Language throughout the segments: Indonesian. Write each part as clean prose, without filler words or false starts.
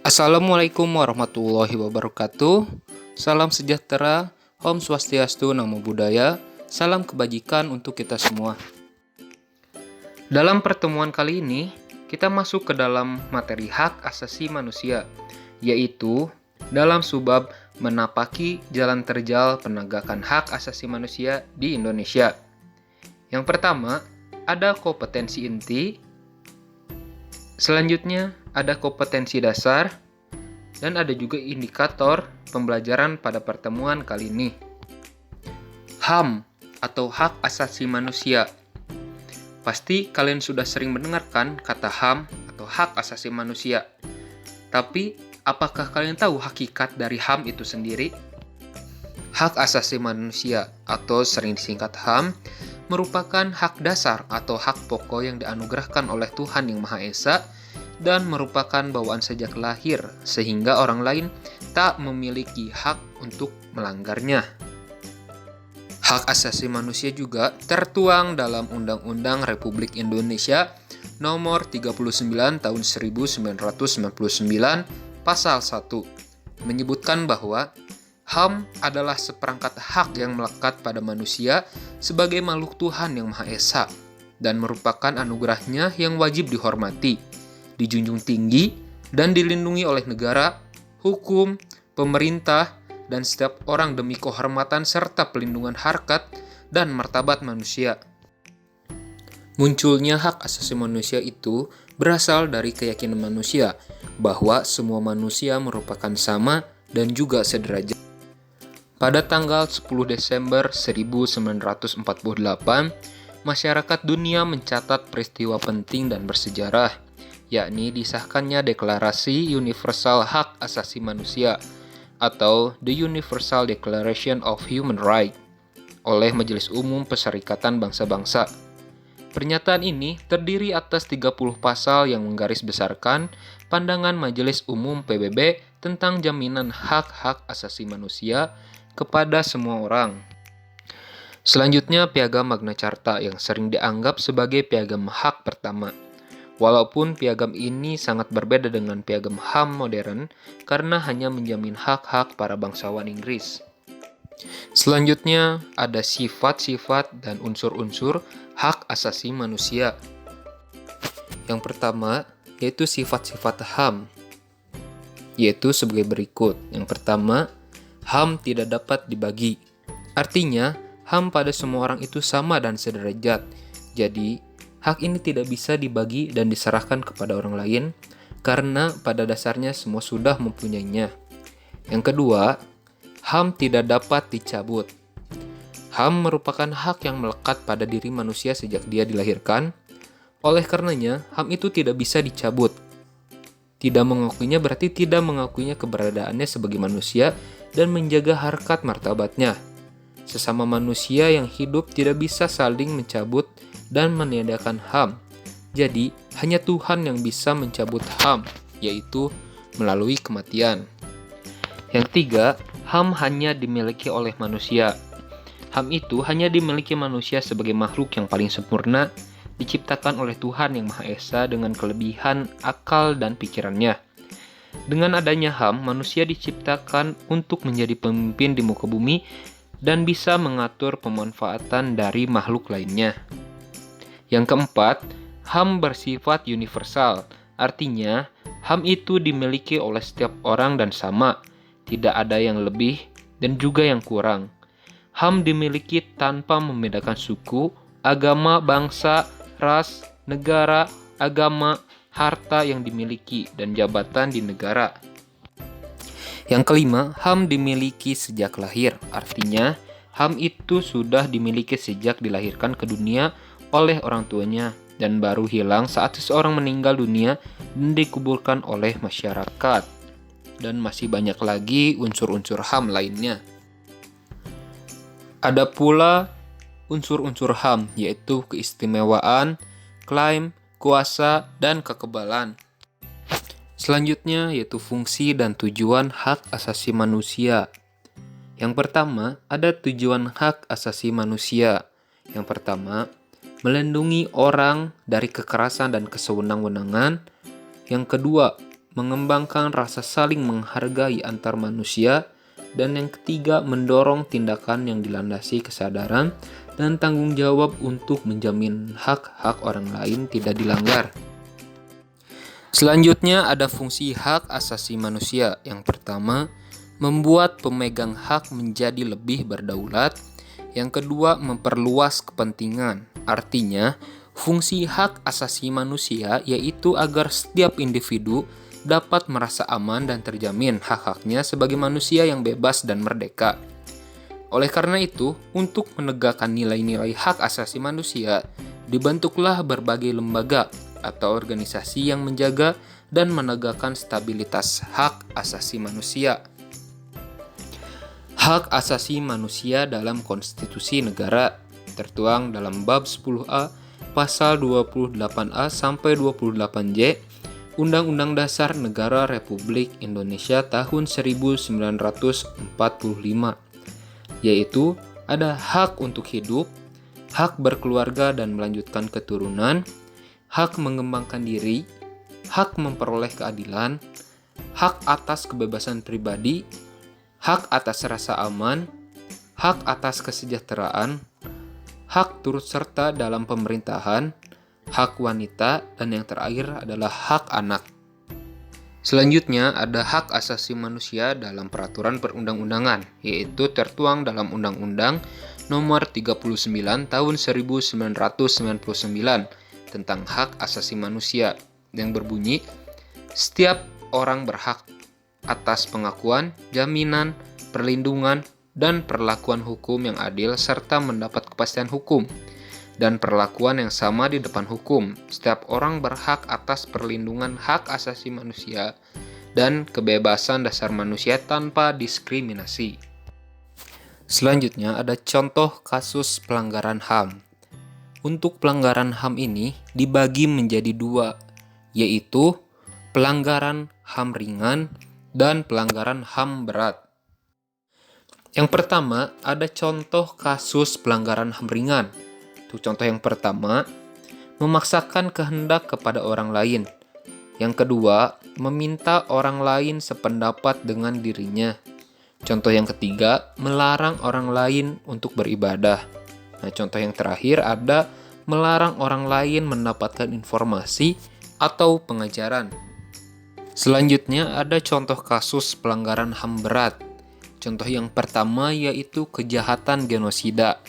Assalamualaikum warahmatullahi wabarakatuh. Salam sejahtera, Om Swastiastu, Namo Buddhaya, salam kebajikan untuk kita semua. Dalam pertemuan kali ini, kita masuk ke dalam materi hak asasi manusia, yaitu dalam subbab menapaki jalan terjal penegakan hak asasi manusia di Indonesia. Yang pertama, ada kompetensi inti. Selanjutnya, ada kompetensi dasar, dan ada juga indikator pembelajaran pada pertemuan kali ini. HAM atau hak asasi manusia. Pasti kalian sudah sering mendengarkan kata HAM atau hak asasi manusia. Tapi, apakah kalian tahu hakikat dari HAM itu sendiri? Hak asasi manusia atau sering disingkat HAM merupakan hak dasar atau hak pokok yang dianugerahkan oleh Tuhan Yang Maha Esa dan merupakan bawaan sejak lahir sehingga orang lain tak memiliki hak untuk melanggarnya. Hak asasi manusia juga tertuang dalam Undang-Undang Republik Indonesia Nomor 39 Tahun 1999 Pasal 1 menyebutkan bahwa HAM adalah seperangkat hak yang melekat pada manusia sebagai makhluk Tuhan Yang Maha Esa dan merupakan anugerahnya yang wajib dihormati, dijunjung tinggi, dan dilindungi oleh negara, hukum, pemerintah, dan setiap orang demi kehormatan serta pelindungan harkat dan martabat manusia. Munculnya hak asasi manusia itu berasal dari keyakinan manusia bahwa semua manusia merupakan sama dan juga sederajat. Pada tanggal 10 Desember 1948, masyarakat dunia mencatat peristiwa penting dan bersejarah, yakni disahkannya Deklarasi Universal Hak Asasi Manusia atau The Universal Declaration of Human Rights oleh Majelis Umum Perserikatan Bangsa-Bangsa. Pernyataan ini terdiri atas 30 pasal yang menggarisbesarkan pandangan Majelis Umum PBB tentang jaminan hak-hak asasi manusia kepada semua orang. Selanjutnya, Piagam Magna Carta yang sering dianggap sebagai piagam hak pertama. Walaupun piagam ini sangat berbeda dengan piagam HAM modern karena hanya menjamin hak-hak para bangsawan Inggris. Selanjutnya, ada sifat-sifat dan unsur-unsur hak asasi manusia. Yang pertama, yaitu sifat-sifat HAM, yaitu sebagai berikut. Yang pertama, HAM tidak dapat dibagi. Artinya, HAM pada semua orang itu sama dan sederajat. Jadi, hak ini tidak bisa dibagi dan diserahkan kepada orang lain karena pada dasarnya semua sudah mempunyainya. Yang kedua, HAM tidak dapat dicabut. HAM merupakan hak yang melekat pada diri manusia sejak dia dilahirkan. Oleh karenanya, HAM itu tidak bisa dicabut. Tidak mengakuinya berarti tidak mengakuinya keberadaannya sebagai manusia dan menjaga harkat martabatnya. Sesama manusia yang hidup tidak bisa saling mencabut dan meniadakan HAM. Jadi, hanya Tuhan yang bisa mencabut HAM, yaitu melalui kematian. Yang ketiga, HAM hanya dimiliki oleh manusia. HAM itu hanya dimiliki manusia sebagai makhluk yang paling sempurna, diciptakan oleh Tuhan Yang Maha Esa dengan kelebihan akal dan pikirannya. Dengan adanya HAM, manusia diciptakan untuk menjadi pemimpin di muka bumi dan bisa mengatur pemanfaatan dari makhluk lainnya. Yang keempat, HAM bersifat universal. Artinya, HAM itu dimiliki oleh setiap orang dan sama. Tidak ada yang lebih dan juga yang kurang. HAM dimiliki tanpa membedakan suku, agama, bangsa, ras, negara, agama, harta yang dimiliki, dan jabatan di negara. Yang kelima, HAM dimiliki sejak lahir. Artinya, HAM itu sudah dimiliki sejak dilahirkan ke dunia oleh orang tuanya dan baru hilang saat seseorang meninggal dunia dan dikuburkan oleh masyarakat. Dan masih banyak lagi unsur-unsur HAM lainnya. Ada pula unsur-unsur HAM, yaitu keistimewaan, klaim, kuasa, dan kekebalan. Selanjutnya yaitu fungsi dan tujuan hak asasi manusia. Yang pertama, ada tujuan hak asasi manusia. Yang pertama, melindungi orang dari kekerasan dan kesewenang-wenangan. Yang kedua, mengembangkan rasa saling menghargai antar manusia. Dan yang ketiga, mendorong tindakan yang dilandasi kesadaran dan tanggung jawab untuk menjamin hak-hak orang lain tidak dilanggar. Selanjutnya ada fungsi hak asasi manusia. Yang pertama, membuat pemegang hak menjadi lebih berdaulat. Yang kedua, memperluas kepentingan. Artinya, fungsi hak asasi manusia yaitu agar setiap individu dapat merasa aman dan terjamin hak-haknya sebagai manusia yang bebas dan merdeka. Oleh karena itu, untuk menegakkan nilai-nilai hak asasi manusia, dibentuklah berbagai lembaga atau organisasi yang menjaga dan menegakkan stabilitas hak asasi manusia. Hak asasi manusia dalam konstitusi negara tertuang dalam bab 10A pasal 28A sampai 28J Undang-Undang Dasar Negara Republik Indonesia tahun 1945, yaitu ada hak untuk hidup, hak berkeluarga dan melanjutkan keturunan, hak mengembangkan diri, hak memperoleh keadilan, hak atas kebebasan pribadi, hak atas rasa aman, hak atas kesejahteraan, hak turut serta dalam pemerintahan, hak wanita, dan yang terakhir adalah hak anak. Selanjutnya ada hak asasi manusia dalam peraturan perundang-undangan, yaitu tertuang dalam Undang-Undang Nomor 39 Tahun 1999 tentang hak asasi manusia yang berbunyi, setiap orang berhak atas pengakuan, jaminan, perlindungan, dan perlakuan hukum yang adil serta mendapat kepastian hukum dan perlakuan yang sama di depan hukum. Setiap orang berhak atas perlindungan hak asasi manusia dan kebebasan dasar manusia tanpa diskriminasi. Selanjutnya ada contoh kasus pelanggaran HAM. Untuk pelanggaran HAM ini dibagi menjadi dua, yaitu pelanggaran HAM ringan dan pelanggaran HAM berat. Yang pertama ada contoh kasus pelanggaran HAM ringan. Untuk contoh yang pertama, memaksakan kehendak kepada orang lain. Yang kedua, meminta orang lain sependapat dengan dirinya. Contoh yang ketiga, melarang orang lain untuk beribadah. Nah, contoh yang terakhir ada melarang orang lain mendapatkan informasi atau pengajaran. Selanjutnya ada contoh kasus pelanggaran HAM berat. Contoh yang pertama yaitu kejahatan genosida.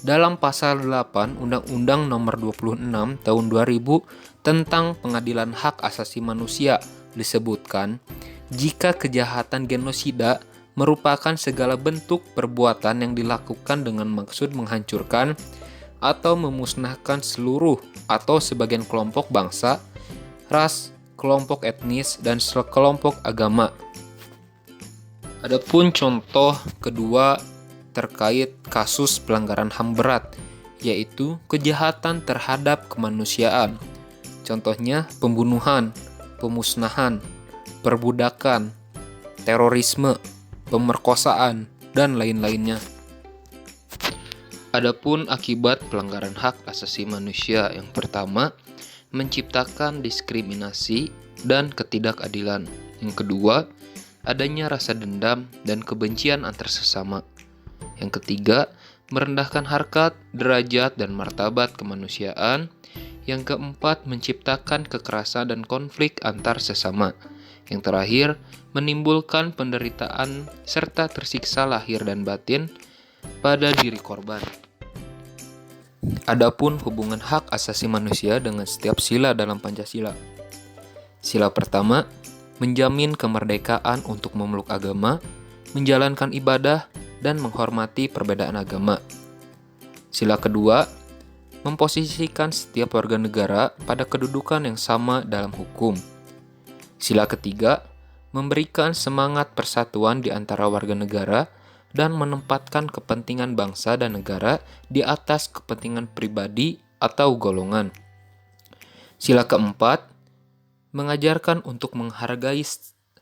Dalam pasal 8 Undang-Undang Nomor 26 Tahun 2000 tentang Pengadilan Hak Asasi Manusia disebutkan, jika kejahatan genosida merupakan segala bentuk perbuatan yang dilakukan dengan maksud menghancurkan atau memusnahkan seluruh atau sebagian kelompok bangsa, ras, kelompok etnis, dan sekelompok agama. Adapun contoh kedua terkait kasus pelanggaran HAM berat, yaitu kejahatan terhadap kemanusiaan. Contohnya pembunuhan, pemusnahan, perbudakan, terorisme, pemerkosaan, dan lain-lainnya. Adapun akibat pelanggaran hak asasi manusia yang pertama, menciptakan diskriminasi dan ketidakadilan. Yang kedua, adanya rasa dendam dan kebencian antar sesama. Yang ketiga, merendahkan harkat, derajat, dan martabat kemanusiaan. Yang keempat, menciptakan kekerasan dan konflik antar sesama. Yang terakhir, menimbulkan penderitaan serta tersiksa lahir dan batin pada diri korban. Adapun hubungan hak asasi manusia dengan setiap sila dalam Pancasila. Sila pertama, menjamin kemerdekaan untuk memeluk agama, menjalankan ibadah, dan menghormati perbedaan agama. Sila kedua, memposisikan setiap warga negara pada kedudukan yang sama dalam hukum. Sila ketiga, memberikan semangat persatuan di antara warga negara dan menempatkan kepentingan bangsa dan negara di atas kepentingan pribadi atau golongan. Sila keempat, mengajarkan untuk menghargai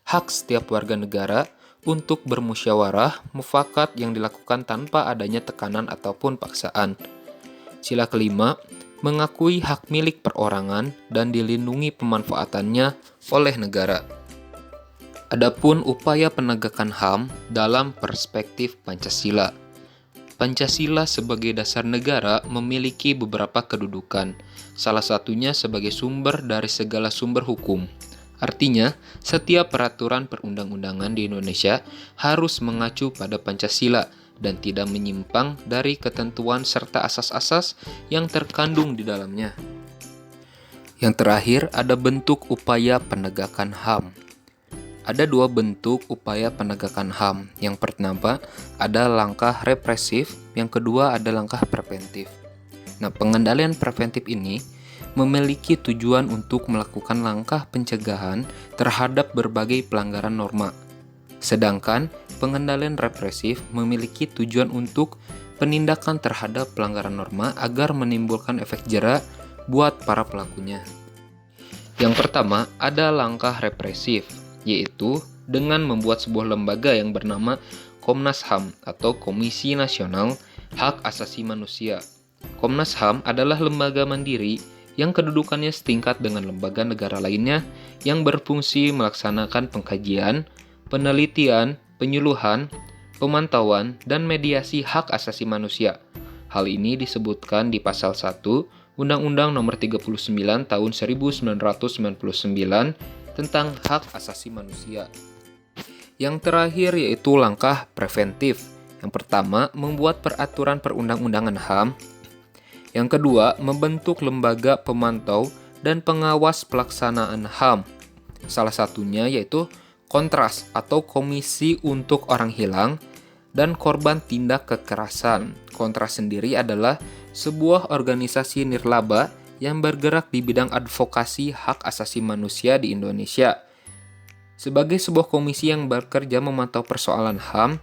hak setiap warga negara untuk bermusyawarah, mufakat yang dilakukan tanpa adanya tekanan ataupun paksaan. Sila kelima, mengakui hak milik perorangan dan dilindungi pemanfaatannya oleh negara. Adapun upaya penegakan HAM dalam perspektif Pancasila. Pancasila sebagai dasar negara memiliki beberapa kedudukan, salah satunya sebagai sumber dari segala sumber hukum. Artinya, setiap peraturan perundang-undangan di Indonesia harus mengacu pada Pancasila dan tidak menyimpang dari ketentuan serta asas-asas yang terkandung di dalamnya. Yang terakhir, ada bentuk upaya penegakan HAM. Ada dua bentuk upaya penegakan HAM. Yang pertama, ada langkah represif, yang kedua ada langkah preventif. Nah, pengendalian preventif ini memiliki tujuan untuk melakukan langkah pencegahan terhadap berbagai pelanggaran norma. Sedangkan pengendalian represif memiliki tujuan untuk penindakan terhadap pelanggaran norma agar menimbulkan efek jera buat para pelakunya. Yang pertama, ada langkah represif, yaitu dengan membuat sebuah lembaga yang bernama Komnas HAM atau Komisi Nasional Hak Asasi Manusia. Komnas HAM adalah lembaga mandiri yang kedudukannya setingkat dengan lembaga negara lainnya yang berfungsi melaksanakan pengkajian, penelitian, penyuluhan, pemantauan, dan mediasi hak asasi manusia. Hal ini disebutkan di pasal 1 Undang-Undang Nomor 39 Tahun 1999 tentang hak asasi manusia. Yang terakhir yaitu langkah preventif. Yang pertama, membuat peraturan perundang-undangan HAM. Yang kedua, membentuk lembaga pemantau dan pengawas pelaksanaan HAM. Salah satunya yaitu Kontras atau Komisi untuk Orang Hilang dan Korban Tindak Kekerasan. Kontras sendiri adalah sebuah organisasi nirlaba yang bergerak di bidang advokasi hak asasi manusia di Indonesia. Sebagai sebuah komisi yang bekerja memantau persoalan HAM,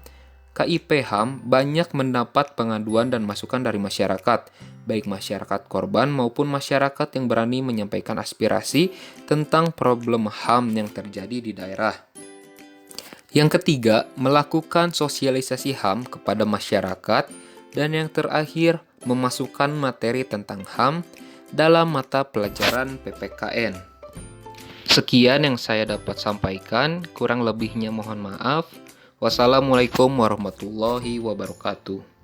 KIP HAM banyak mendapat pengaduan dan masukan dari masyarakat, baik masyarakat korban maupun masyarakat yang berani menyampaikan aspirasi tentang problem HAM yang terjadi di daerah. Yang ketiga, melakukan sosialisasi HAM kepada masyarakat. Dan yang terakhir, memasukkan materi tentang HAM dalam mata pelajaran PPKN. Sekian yang saya dapat sampaikan, kurang lebihnya mohon maaf. Wassalamualaikum warahmatullahi wabarakatuh.